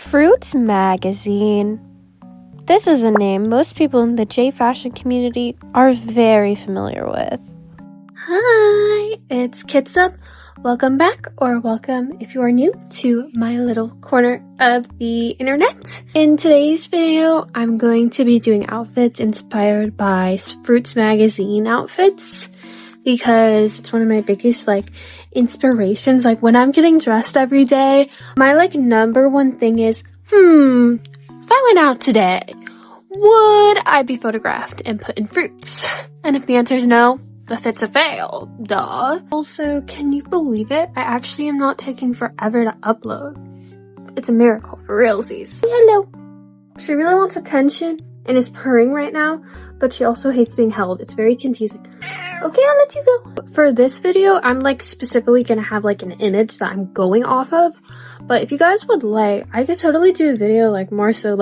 FRUiTS magazine. This is a name most people in the Jfashion community are very familiar with. Hi, it's Kids Up. Welcome back, or welcome if you are new to my little corner of the internet. In today's video, I'm going to be doing outfits inspired by FRUiTS magazine outfits because it's one of my biggest inspirations. When I'm getting dressed every day, my number one thing is, if I went out today, would I be photographed and put in FRUiTS? And if the answer is no, the fit's a fail, duh. Also, can you believe it? I actually am not taking forever to upload. It's a miracle for realsies. Hello. She really wants attention and is purring right now, but she also hates being held. It's very confusing. Okay, I'll let you go. For this video, I'm specifically gonna have an image that I'm going off of. But if you guys would I could totally do a video more so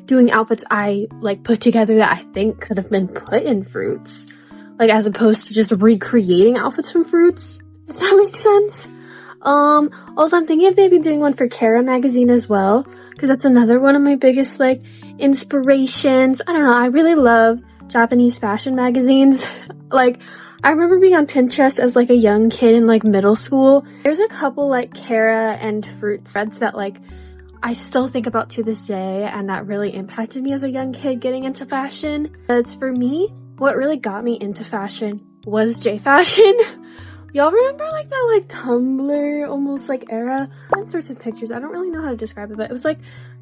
doing outfits I put together that I think could have been put in FRUiTS. As opposed to just recreating outfits from FRUiTS, if that makes sense. Also I'm thinking of maybe doing one for Kara magazine as well, because that's another one of my biggest inspirations. I don't know, I really love Japanese fashion magazines. I remember being on Pinterest as a young kid in middle school. There's a couple Kara and FRUiTS threads that I still think about to this day, and that really impacted me as a young kid getting into fashion. Because for me, what really got me into fashion was Jfashion. Y'all remember that Tumblr almost era? All sorts of pictures. I don't really know how to describe it, but it was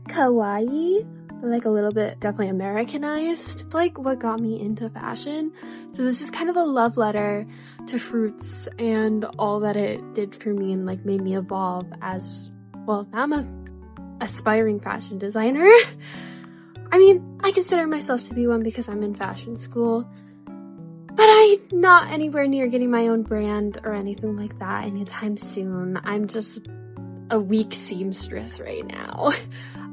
kawaii, but a little bit definitely Americanized. It's what got me into fashion. So this is kind of a love letter to FRUiTS and all that it did for me and made me evolve as, well, now I'm a aspiring fashion designer. I mean, I consider myself to be one because I'm in fashion school, but I'm not anywhere near getting my own brand or anything like that anytime soon. I'm just a weak seamstress right now.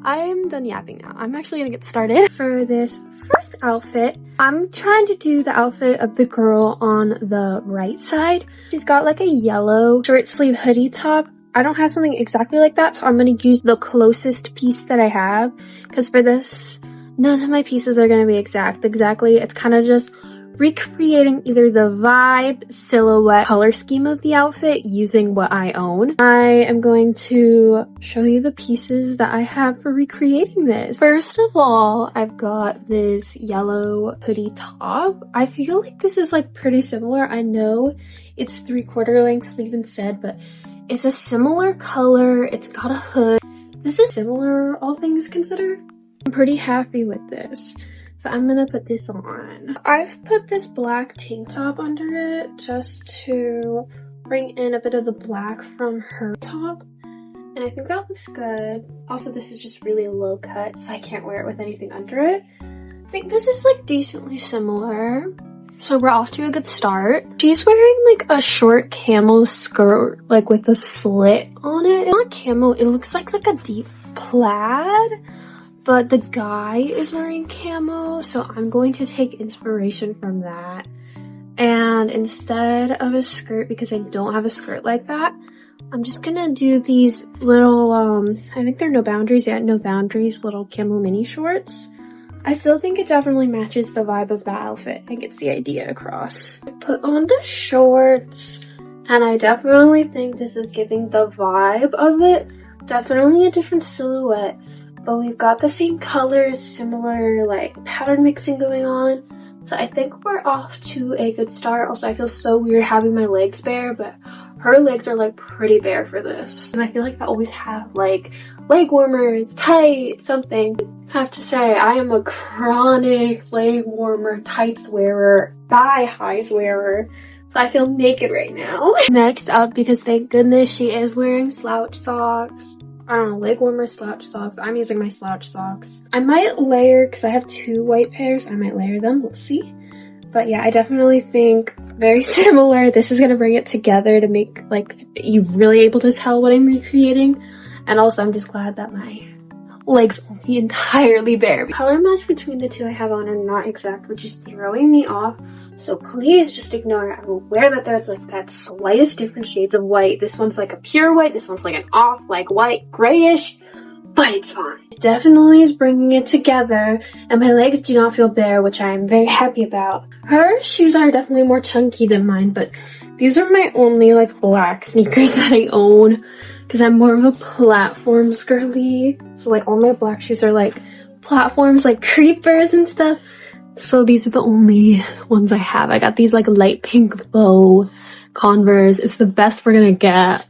I'm done yapping now. I'm actually gonna get started. For this first outfit, I'm trying to do the outfit of the girl on the right side. She's got a yellow short sleeve hoodie top. I don't have something exactly like that, so I'm going to use the closest piece that I have, because for this, none of my pieces are going to be exactly. It's kind of just recreating either the vibe, silhouette, color scheme of the outfit using what I own. I am going to show you the pieces that I have for recreating this. First of all, I've got this yellow hoodie top. I feel like this is pretty similar. I know it's 3/4 length sleeve instead, but it's a similar color. It's got a hood. This is similar, all things considered. I'm pretty happy with this. So I'm gonna put this on. I've put this black tank top under it just to bring in a bit of the black from her top. And I think that looks good. Also, this is just really low cut, so I can't wear it with anything under it. I think this is decently similar. So we're off to a good start. She's wearing a short camo skirt with a slit on it. It's not camo, it looks like a deep plaid, but the guy is wearing camo, so I'm going to take inspiration from that. And instead of a skirt, because I don't have a skirt like that, I'm just gonna do these little, I think they're No Boundaries, little camo mini shorts. I still think it definitely matches the vibe of the outfit and gets the idea across. I put on the shorts, and I definitely think this is giving the vibe of it. Definitely a different silhouette, but we've got the same colors, similar pattern mixing going on. So I think we're off to a good start. Also, I feel so weird having my legs bare, but her legs are pretty bare for this. And I feel I always have leg warmers, tight, something. I have to say, I am a chronic leg warmer, tights wearer, thigh highs wearer. So I feel naked right now. Next up, because thank goodness she is wearing slouch socks. I don't know, leg warmer, slouch socks. I'm using my slouch socks. I might layer, because I have 2 white pairs, I might layer them, let's see. But yeah, I definitely think very similar. This is gonna bring it together to make you really able to tell what I'm recreating. And also I'm just glad that my legs won't be entirely bare. Color match between the two I have on are not exact, which is throwing me off. So please just ignore it. I'm aware that there's that slightest different shades of white. This one's a pure white, this one's an off white, grayish. but it's fine. It definitely is bringing it together, and my legs do not feel bare, which I am very happy about. Her shoes are definitely more chunky than mine, but these are my only like black sneakers that I own, because I'm more of a platforms girly. So like all my black shoes are like platforms, like creepers and stuff. So these are the only ones I have. I got these like light pink bow Converse. It's the best we're gonna get.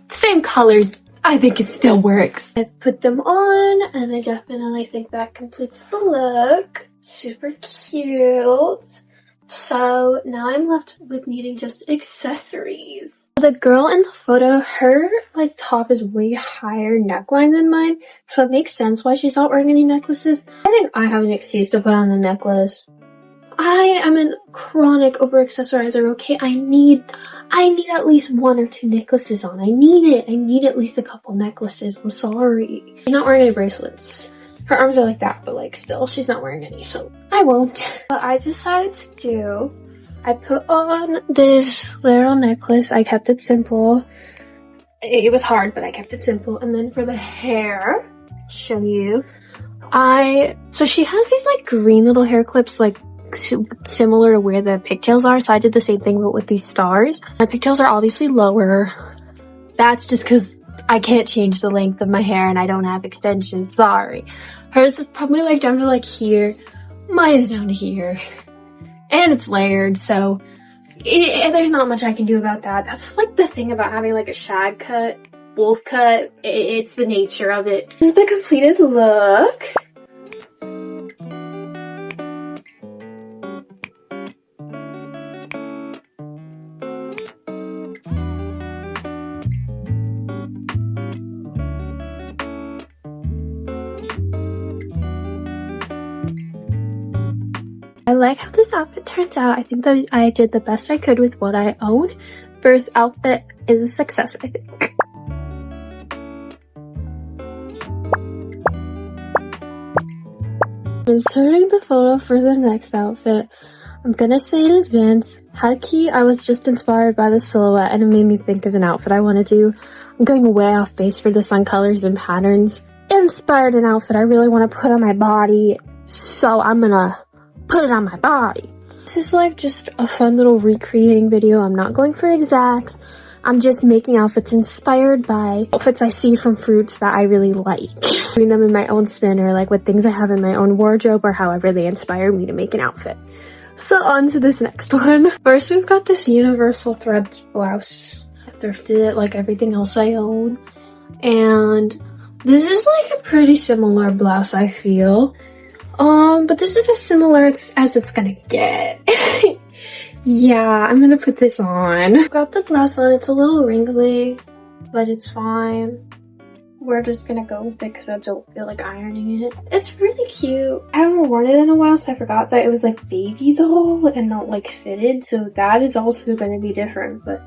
Same colors. I think it still works. I put them on and I definitely think that completes the look. Super cute. So now I'm left with needing just accessories. The girl in the photo, her like top is way higher neckline than mine, so it makes sense why she's not wearing any necklaces. I think I have an excuse to put on a necklace. I am a chronic over accessorizer, okay? I need at least 1 or 2 necklaces on. I need at least a couple necklaces. I'm sorry. She's not wearing any bracelets. Her arms are like that, but like still, she's not wearing any, so I won't. What I decided to do, I put on this little necklace. I kept it simple. It was hard, but I kept it simple. And then for the hair, I'll show you. So she has these like green little hair clips, like similar to where the pigtails are. So I did the same thing, but with these stars. My pigtails are obviously lower. That's just because I can't change the length of my hair and I don't have extensions. Sorry. Hers is probably like down to like here. Mine is down to here. And it's layered, so there's not much I can do about that. That's like the thing about having like a shag cut, wolf cut. It's the nature of it. This is the completed look. I like how this outfit turns out. I think that I did the best I could with what I own. First outfit is a success, I think. Inserting the photo for the next outfit. I'm gonna say in advance, high-key, I was just inspired by the silhouette and it made me think of an outfit I want to do. I'm going way off base for this on colors and patterns. Inspired an outfit I really want to put on my body, so I'm gonna put it on my body. This is like just a fun little recreating video. I'm not going for exacts. I'm just making outfits inspired by outfits I see from FRUiTS that I really like. Doing them in my own spin or like with things I have in my own wardrobe or however they inspire me to make an outfit. So on to this next one. First we've got this universal threads blouse. I thrifted it like everything else I own. And this is like a pretty similar blouse, I feel. But this is as similar as it's gonna get. Yeah, I'm gonna put this on. I've got the blouse on. It's a little wrinkly, but it's fine. We're just gonna go with it because I don't feel like ironing it. It's really cute. I haven't worn it in a while, so I forgot that it was like baby doll and not like fitted, so that is also gonna be different, but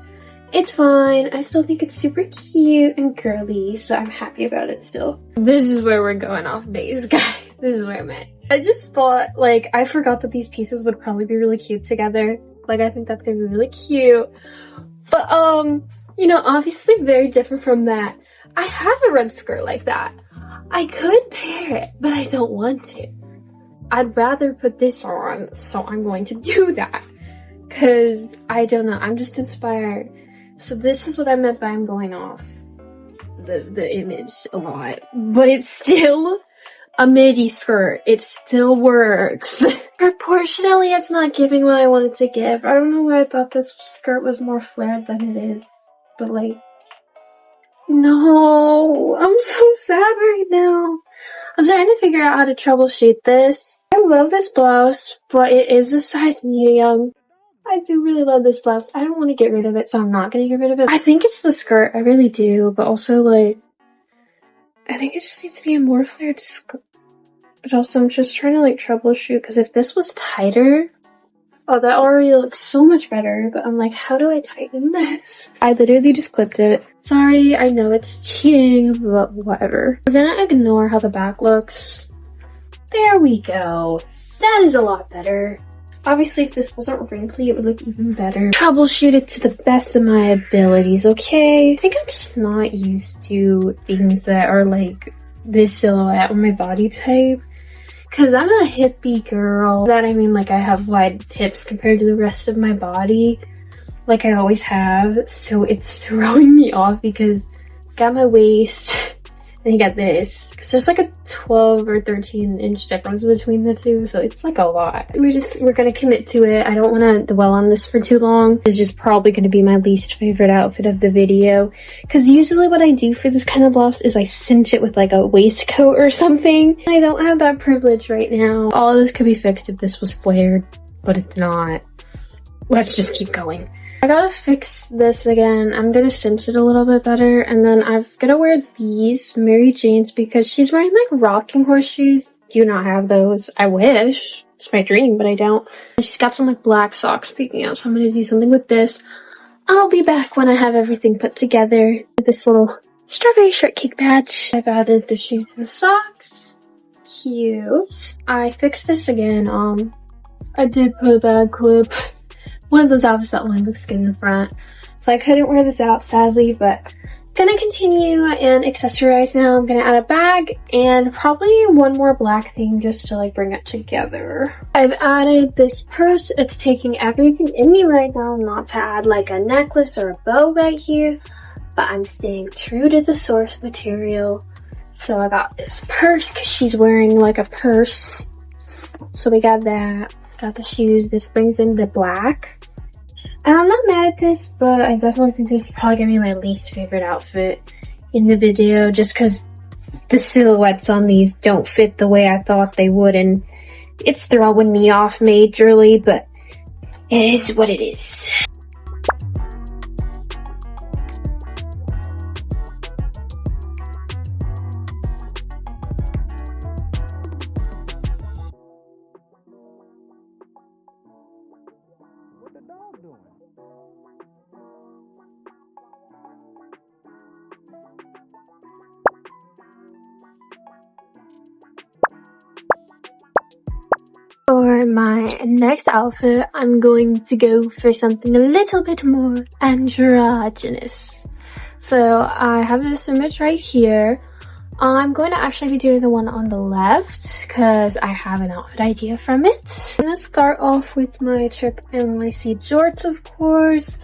it's fine. I still think it's super cute and girly, so I'm happy about it still. This is where we're going off base, guys. This is where I'm at. I just thought, like, I forgot that these pieces would probably be really cute together. Like, I think that's gonna be really cute. But, you know, obviously very different from that. I have a red skirt like that. I could pair it, but I don't want to. I'd rather put this on, so I'm going to do that. Cause, I don't know, I'm just inspired. So this is what I meant by I'm going off the image a lot. But it's still a midi skirt. It still works. Proportionally, it's not giving what I wanted to give. I don't know why I thought this skirt was more flared than it is. But like, no, I'm so sad right now. I'm trying to figure out how to troubleshoot this. I love this blouse, but it is a size medium. I do really love this blouse. I don't want to get rid of it, so I'm not going to get rid of it. I think it's the skirt. I really do. But also, like, I think it just needs to be a more flared skirt. But also, I'm just trying to, like, troubleshoot. Because if this was tighter... Oh, that already looks so much better. But I'm like, how do I tighten this? I literally just clipped it. Sorry, I know it's cheating, but whatever. We're going to ignore how the back looks. There we go. That is a lot better. Obviously, if this wasn't wrinkly, it would look even better. Troubleshoot it to the best of my abilities, okay? I think I'm just not used to things that are, like, this silhouette or my body type. Cause I'm a hippie girl. That I mean, like I have wide hips compared to the rest of my body. Like I always have. So it's throwing me off because got my waist and you got this. Cause there's like a 12 or 13 inch difference between the two. So it's like a lot. We're gonna commit to it. I don't wanna dwell on this for too long. It's just probably gonna be my least favorite outfit of the video. Cause usually what I do for this kind of blouse is I cinch it with like a waistcoat or something. I don't have that privilege right now. All of this could be fixed if this was flared, but it's not. Let's just keep going. I gotta fix this again. I'm gonna cinch it a little bit better, and then I'm gonna wear these Mary Janes because she's wearing like rocking horse shoes. Do not have those. I wish. It's my dream, but I don't. And she's got some like black socks peeking out, so I'm gonna do something with this. I'll be back when I have everything put together. This little strawberry shortcake patch. I've added the shoes and socks. Cute. I fixed this again. I did put a bad clip. One of those outfits that only looks good in the front. So I couldn't wear this out, sadly, but gonna continue and accessorize now. I'm gonna add a bag and probably one more black thing just to like bring it together. I've added this purse. It's taking everything in me right now not to add like a necklace or a bow right here, but I'm staying true to the source material. So I got this purse because she's wearing like a purse. So we got that. Got the shoes. This brings in the black. And I'm not mad at this, but I definitely think this is probably gonna be my least favorite outfit in the video just because the silhouettes on these don't fit the way I thought they would, and it's throwing me off majorly, but it is what it is. What the dog doing? For my next outfit, I'm going to go for something a little bit more androgynous. So I have this image right here. I'm going to actually be doing the one on the left because I have an outfit idea from it. I'm going to start off with my Trip NYC jorts, of course.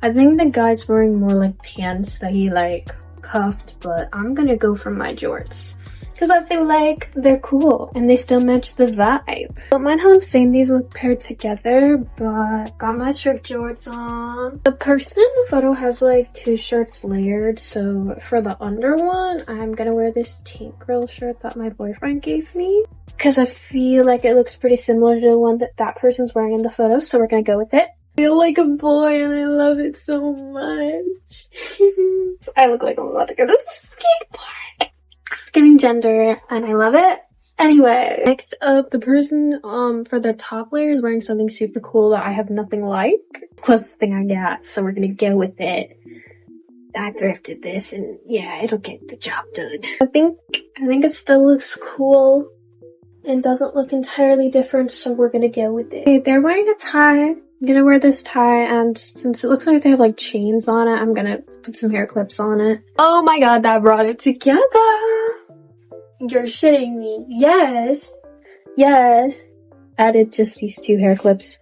I think the guy's wearing more like pants that he like cuffed, but I'm going to go for my jorts because I feel like they're cool and they still match the vibe. Don't mind how insane these look paired together, but got my strip jorts on. The person in the photo has like two shirts layered, so for the under one, I'm gonna wear this Tank Girl shirt that my boyfriend gave me because I feel like it looks pretty similar to the one that that person's wearing in the photo, so we're gonna go with it. I feel like a boy and I love it so much. I look like I'm about to go to the skate park. It's giving gender and I love it. Anyway, next up, the person for their top layer is wearing something super cool that I have nothing like. Closest thing I got, so we're gonna go with it. I thrifted this and yeah, it'll get the job done. I think it still looks cool and doesn't look entirely different, so we're gonna go with it. Okay, they're wearing a tie. I'm gonna wear this tie, and since it looks like they have like chains on it, I'm gonna put some hair clips on it. Oh my god, that brought it together! You're shitting me. Yes! Yes! Added just these two hair clips,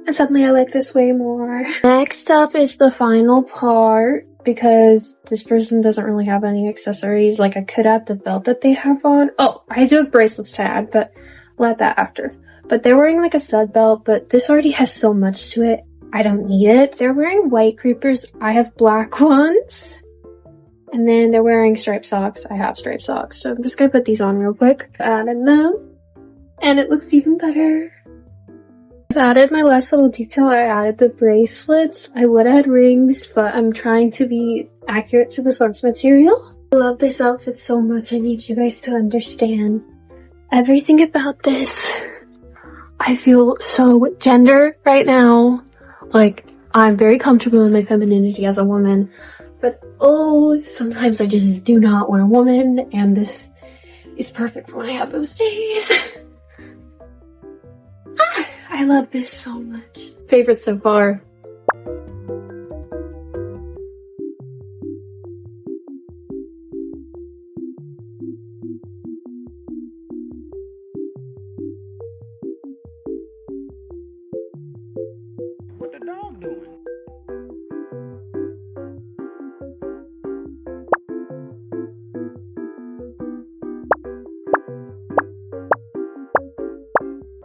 and suddenly I like this way more. Next up is the final part, because this person doesn't really have any accessories. Like, I could add the belt that they have on. Oh, I do have bracelets to add, but I'll add that after. But they're wearing like a stud belt, but this already has so much to it. I don't need it. They're wearing white creepers. I have black ones. And then they're wearing striped socks. I have striped socks. So I'm just gonna put these on real quick. Added them. And it looks even better. I've added my last little detail. I added the bracelets. I would add rings, but I'm trying to be accurate to the source material. I love this outfit so much. I need you guys to understand everything about this. I feel so gender right now. Like, I'm very comfortable in my femininity as a woman. But, oh, sometimes I just do not want a woman. And this is perfect when I have those days. I love this so much. Favorite so far. What the dog doing?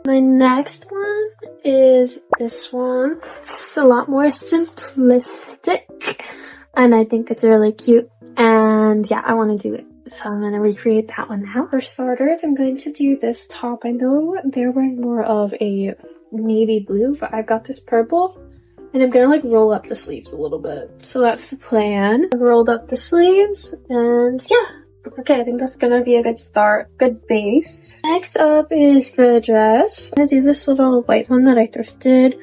My next one is this one. It's a lot more simplistic, and I think it's really cute. And yeah, I want to do it. So I'm going to recreate that one now. For starters, I'm going to do this top. I know they're wearing more of a navy blue, but I've got this purple. And I'm going to like roll up the sleeves a little bit. So that's the plan. I've rolled up the sleeves and yeah. Okay, I think that's going to be a good start. Good base. Next up is the dress. I'm going to do this little white one that I thrifted.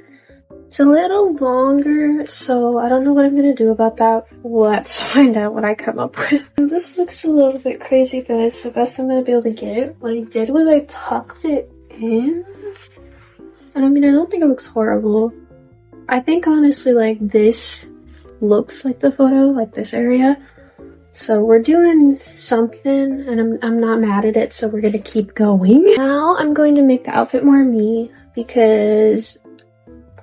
It's a little longer, so I don't know what I'm going to do about that. Let's find out what I come up with. This looks a little bit crazy, but it's the best I'm going to be able to get. What I did was I tucked it in. And I mean, I don't think it looks horrible. I think honestly, like, this looks like the photo, like this area. So we're doing something, and I'm not mad at it, so we're going to keep going. Now I'm going to make the outfit more me, because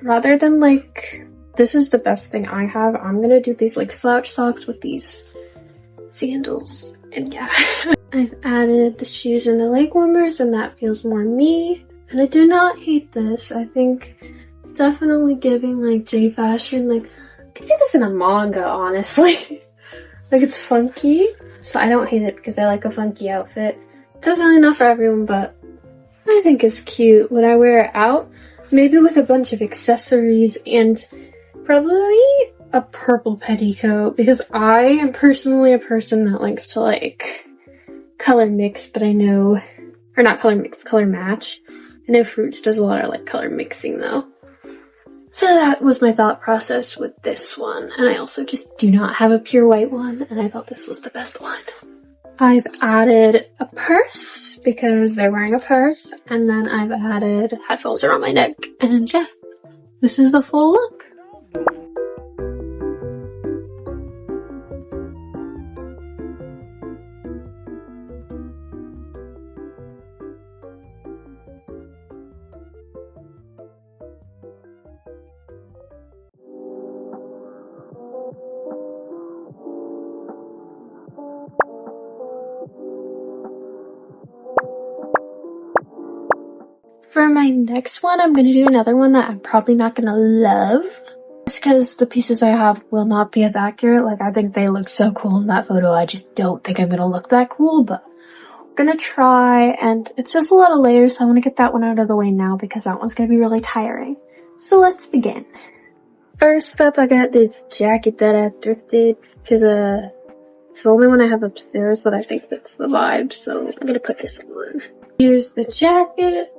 rather than like, this is the best thing I have, I'm gonna do these like slouch socks with these sandals. And yeah, I've added the shoes and the leg warmers, and that feels more me. And I do not hate this. I think it's definitely giving like Jfashion. Like, I could see this in a manga, honestly. Like, it's funky, so I don't hate it because I like a funky outfit. It's definitely not for everyone, but I think it's cute. Would I wear it out? Maybe with a bunch of accessories and probably a purple petticoat, because I am personally a person that likes to like color mix, but I know, or not color mix, color match. I know FRUiTS does a lot of like color mixing though. So that was my thought process with this one. And I also just do not have a pure white one, and I thought this was the best one. I've added a purse because they're wearing a purse, and then I've added headphones around my neck, and yeah, this is the full look. For my next one, I'm going to do another one that I'm probably not going to love. Just because the pieces I have will not be as accurate. Like, I think they look so cool in that photo. I just don't think I'm going to look that cool, but I'm going to try. And it's just a lot of layers, so I want to get that one out of the way now because that one's going to be really tiring. So let's begin. First up, I got the jacket that I thrifted because it's the only one I have upstairs that I think fits the vibe. So I'm going to put this on. Here's the jacket.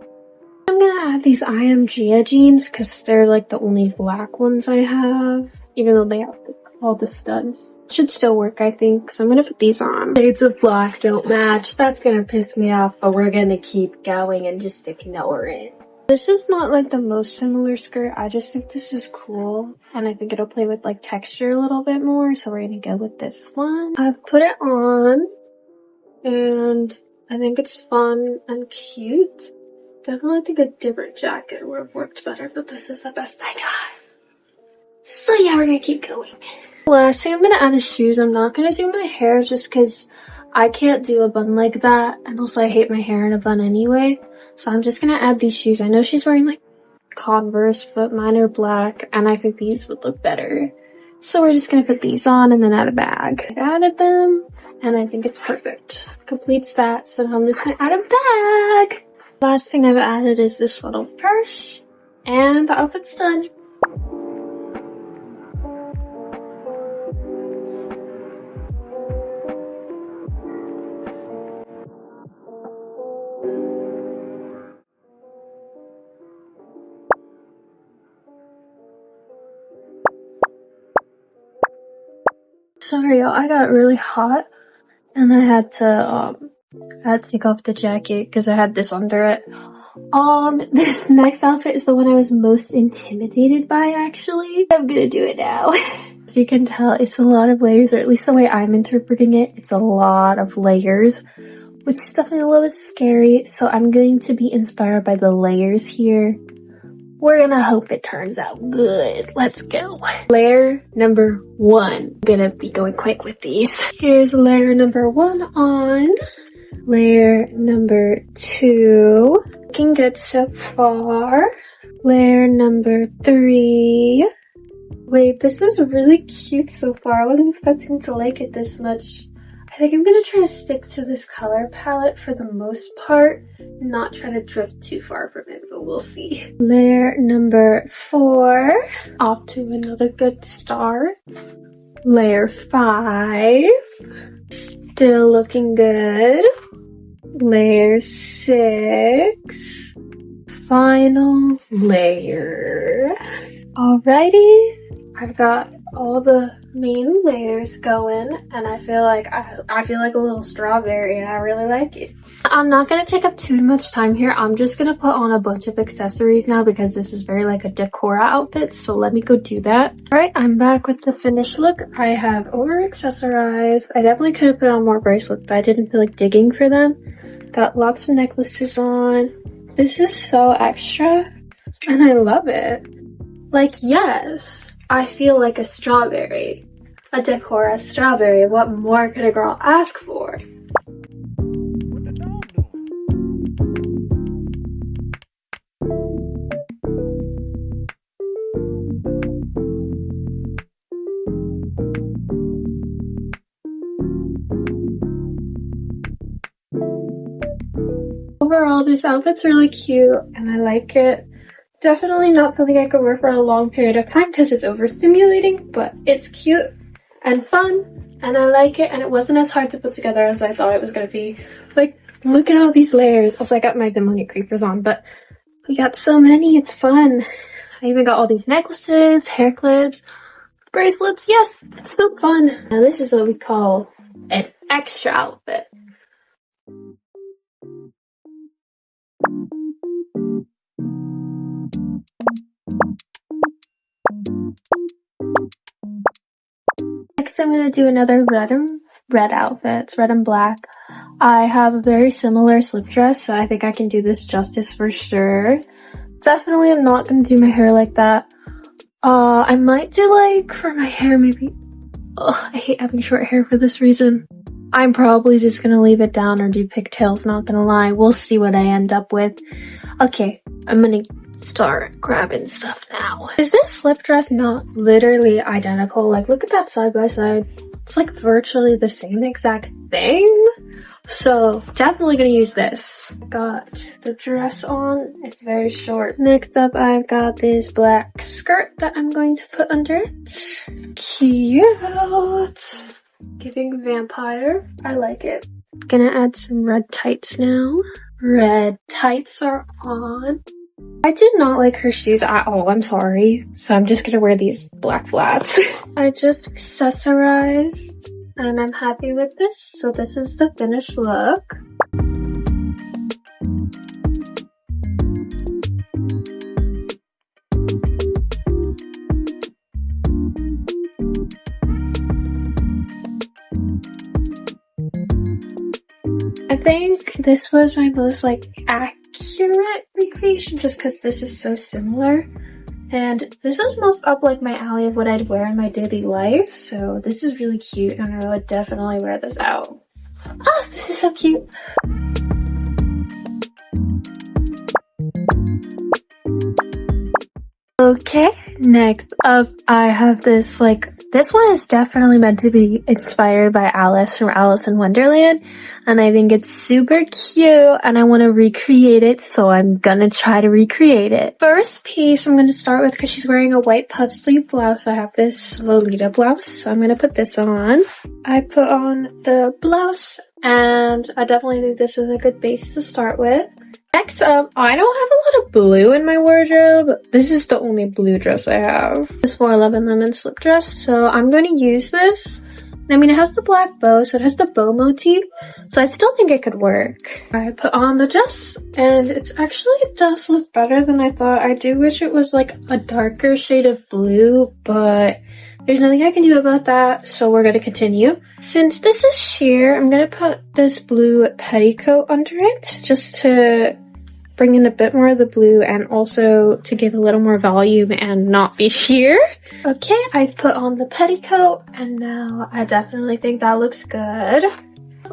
I'm gonna add these IMG jeans because they're like the only black ones I have, even though they have all the studs. Should still work, I think, so I'm gonna put these on. Shades of black don't match. That's gonna piss me off, but we're gonna keep going and just ignore it. This is not like the most similar skirt. I just think this is cool, and I think it'll play with like texture a little bit more, so we're gonna go with this one. I've put it on, and I think it's fun and cute. Definitely think a different jacket would have worked better, but this is the best I got. So yeah, we're gonna keep going. Last thing I'm gonna add is shoes. I'm not gonna do my hair just because I can't do a bun like that, and also I hate my hair in a bun anyway. So I'm just gonna add these shoes. I know she's wearing like Converse, but mine are black, and I think these would look better. So we're just gonna put these on and then add a bag. I added them, and I think it's perfect. Completes that, so I'm just gonna add a bag. Last thing I've added is this little purse, and the outfit's done. Sorry, y'all, I got really hot, and I had to take off the jacket because I had this under it. This next outfit is the one I was most intimidated by, actually. I'm gonna do it now. As you can tell, it's a lot of layers, or at least the way I'm interpreting it, it's a lot of layers, which is definitely a little bit scary, so I'm going to be inspired by the layers here. We're gonna hope it turns out good. Let's go. Layer number 1. I'm gonna be going quick with these. Here's layer number 1 on. Layer number 2. looking good so far. Layer number 3. Wait, this is really cute so far. I wasn't expecting to like it this much. I think I'm gonna try to stick to this color palette for the most part, not try to drift too far from it, but we'll see. Layer number 4. Off to another good start. Layer 5. Still looking good. Layer 6. Final layer. Alrighty. I've got all the main layers going, and I feel like I feel like a little strawberry, and I really like it. I'm not gonna take up too much time here. I'm just gonna put on a bunch of accessories now because this is very like a decora outfit, so let me go do that. Alright, I'm back with the finished look. I have over accessorized. I definitely could have put on more bracelets, but I didn't feel like digging for them. Got lots of necklaces on. This is so extra, and I love it. Like, yes, I feel like a strawberry. A decora strawberry. What more could a girl ask for? What the dog doing? Overall, this outfit's really cute, and I like it. Definitely not something I could wear for a long period of time because it's overstimulating, but it's cute and fun, and I like it, and it wasn't as hard to put together as I thought it was going to be. Like, look at all these layers. Also, I got my Demonic Creepers on, but we got so many. It's fun. I even got all these necklaces, hair clips, bracelets. Yes, it's so fun. Now, this is what we call an extra outfit. Next, I'm going to do another red outfit. It's red and black. I have a very similar slip dress, so I think I can do this justice for sure. Definitely I'm not going to do my hair like that. I might do like, for my hair maybe, I hate having short hair for this reason. I'm probably just going to leave it down or do pigtails, not going to lie. We'll see what I end up with. Okay, I'm going to start grabbing stuff now. Is this slip dress not literally identical? Like, look at that side by side. It's like virtually the same exact thing. So definitely gonna use this. Got the dress on. It's very short. Next up, I've got this black skirt that I'm going to put under it. Cute. Giving vampire. I like it. Gonna add some red tights now. Red tights are on. I did not like her shoes at all, I'm sorry. So I'm just gonna wear these black flats. I just accessorized and I'm happy with this. So this is the finished look. I think this was my most like accurate recreation just because this is so similar, and this is most up like my alley of what I'd wear in my daily life, so this is really cute and I would definitely wear this out. Oh, this is so cute. Okay, next up I have this this one is definitely meant to be inspired by Alice from Alice in Wonderland, and I think it's super cute and I want to recreate it, so I'm gonna try to recreate it. First piece I'm gonna start with, because she's wearing a white puff sleeve blouse, I have this Lolita blouse, so I'm gonna put this on. I put on the blouse and I definitely think this is a good base to start with. Next up, I don't have a lot of blue in my wardrobe. This is the only blue dress I have. This 411 lemon slip dress, so I'm going to use this. I mean, it has the black bow, so it has the bow motif, so I still think it could work. I put on the dress, and it does look better than I thought. I do wish it was like a darker shade of blue, but there's nothing I can do about that, so we're going to continue. Since this is sheer, I'm going to put this blue petticoat under it, just to bring in a bit more of the blue and also to give a little more volume and not be sheer. Okay, I've put on the petticoat, and now I definitely think that looks good.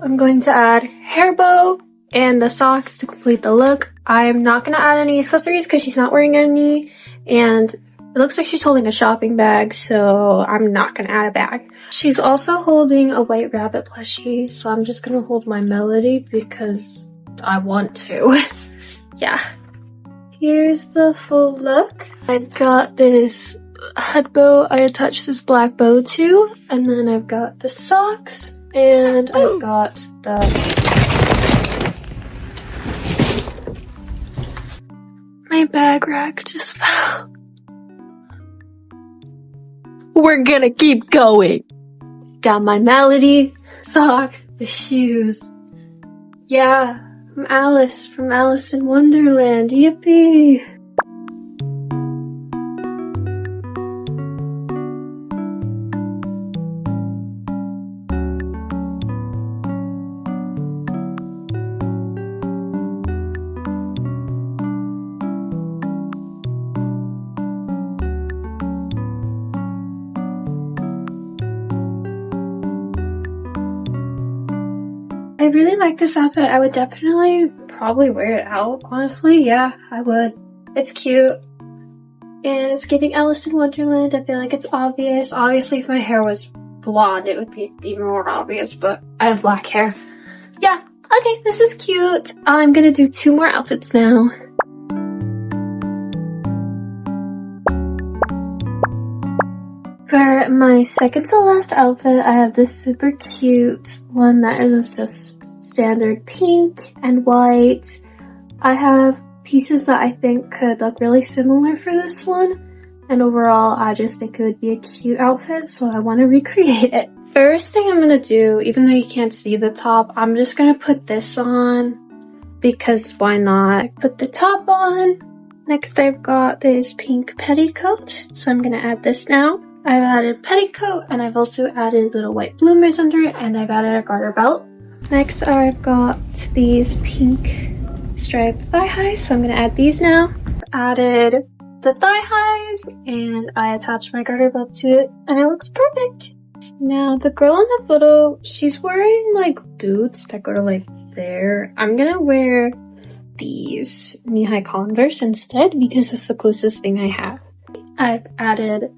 I'm going to add hair bow and the socks to complete the look. I'm not going to add any accessories because she's not wearing any, and it looks like she's holding a shopping bag, so I'm not going to add a bag. She's also holding a white rabbit plushie, so I'm just going to hold my Melody because I want to. Yeah. Here's the full look. I've got this head bow I attached this black bow to, and then I've got the socks, and I've got my bag rack just fell. We're gonna keep going. Got my Melody, socks, the shoes. Yeah, I'm Alice from Alice in Wonderland. Yippee! I really like this outfit. I would definitely probably wear it out, honestly. Yeah, I would. It's cute. And it's giving Alice in Wonderland. I feel like it's obvious. Obviously, if my hair was blonde, it would be even more obvious, but I have black hair. Yeah, okay, this is cute. I'm gonna do 2 more outfits now. For my second to last outfit, I have this super cute one that is just standard pink and white. I have pieces that I think could look really similar for this one, and overall I just think it would be a cute outfit, so I want to recreate it. First thing I'm gonna do, even though you can't see the top, I'm just gonna put this on because why not? Put the top on. Next I've got this pink petticoat, so I'm gonna add this now. I've added petticoat, and I've also added little white bloomers under it, and I've added a garter belt. Next I've got these pink striped thigh highs, so I'm going to add these now. Added the thigh highs, and I attached my garter belt to it, and it looks perfect. Now the girl in the photo, she's wearing like boots that go to like there. I'm going to wear these knee-high Converse instead because it's the closest thing I have. I've added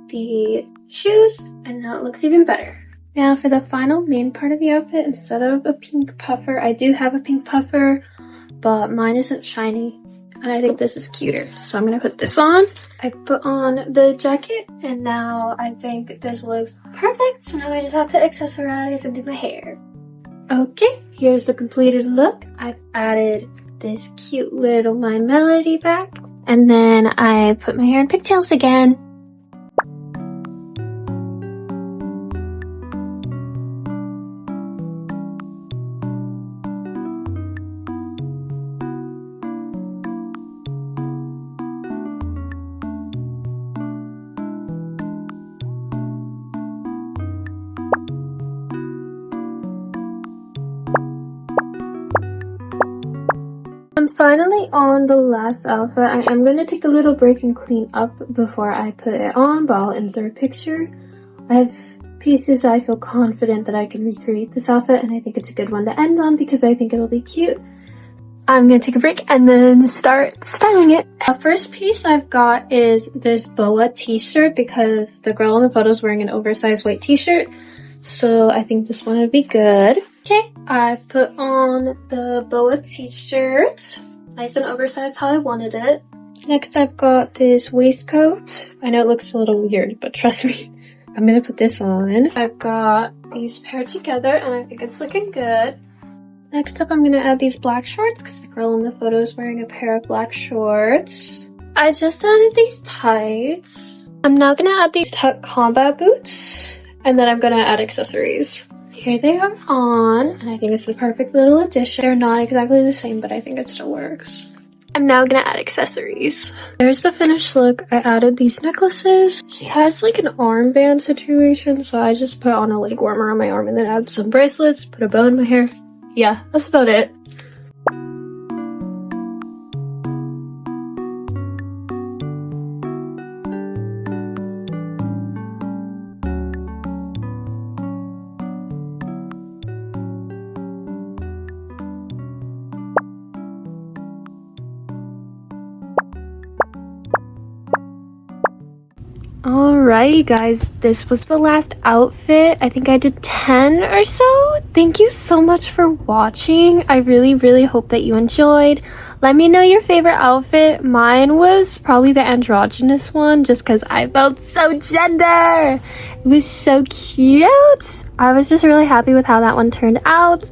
the shoes, and now it looks even better. Now for the final main part of the outfit, instead of a pink puffer, I do have a pink puffer, but mine isn't shiny, and I think this is cuter, so I'm gonna put this on. I put on the jacket, and now I think this looks perfect, so now I just have to accessorize and do my hair. Okay, here's the completed look. I've added this cute little My Melody back, and then I put my hair in pigtails again. I'm finally on the last outfit. I am going to take a little break and clean up before I put it on, but I'll insert a picture. I have pieces that I feel confident that I can recreate this outfit, and I think it's a good one to end on because I think it'll be cute. I'm going to take a break and then start styling it. The first piece I've got is this boa t-shirt because the girl in the photo is wearing an oversized white t-shirt, so I think this one would be good. Okay, I've put on the boa t-shirt. Nice and oversized how I wanted it. Next I've got this waistcoat. I know it looks a little weird, but trust me, I'm gonna put this on. I've got these paired together and I think it's looking good. Next up I'm gonna add these black shorts because the girl in the photo is wearing a pair of black shorts. I just added these tights. I'm now gonna add these tuck combat boots, and then I'm gonna add accessories. Here they are on, and I think it's the perfect little addition. They're not exactly the same, but I think it still works. I'm now gonna add accessories. There's the finished look. I added these necklaces. She has like an armband situation, so I just put on a leg warmer on my arm and then add some bracelets, put a bow in my hair. Yeah, that's about it. Alrighty guys, this was the last outfit. I think I did 10 or so. Thank you so much for watching. I really hope that you enjoyed. Let me know your favorite outfit. Mine was probably the androgynous one just because I felt so gender. It was so cute. I was just really happy with how that one turned out.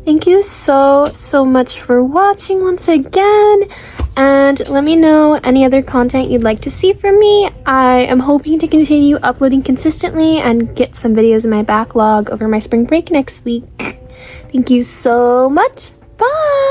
Thank you so much for watching once again. And let me know any other content you'd like to see from me. I am hoping to continue uploading consistently and get some videos in my backlog over my spring break next week. Thank you so much. Bye!